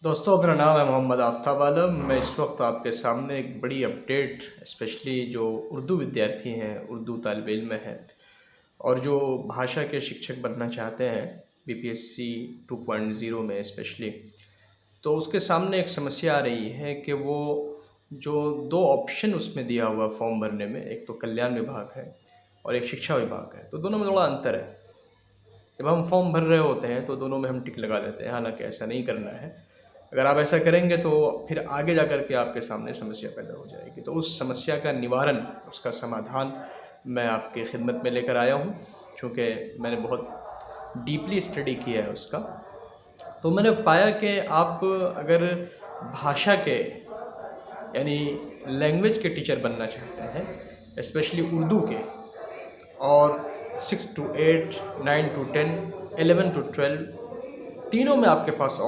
दोस्तों, मेरा नाम है मोहम्मद आफ्ताब आलम। मैं इस वक्त आपके सामने एक बड़ी अपडेट, स्पेशली जो उर्दू विद्यार्थी हैं, उर्दू तालिब इल्म हैं और जो भाषा के शिक्षक बनना चाहते हैं बीपीएससी 2.0 में स्पेशली, तो उसके सामने एक समस्या आ रही है कि वो जो दो ऑप्शन उसमें दिया हुआ फॉर्म भरने में, एक तो कल्याण विभाग है और एक शिक्षा विभाग है, तो दोनों में थोड़ा अंतर है। जब हम फॉर्म भर रहे होते हैं तो दोनों में हम टिक लगा देते हैं, हालांकि ऐसा नहीं करना है। अगर आप ऐसा करेंगे तो फिर आगे जा कर के आपके सामने समस्या पैदा हो जाएगी। तो उस समस्या का निवारण, उसका समाधान मैं आपकी खिदमत में लेकर आया हूँ। चूँकि मैंने बहुत डीपली स्टडी किया है उसका, तो मैंने पाया कि आप अगर भाषा के यानी लैंग्वेज के टीचर बनना चाहते हैं, स्पेशली उर्दू के, और 6 to 8, 9 to 10, 11 to 12 तीनों में आपके पास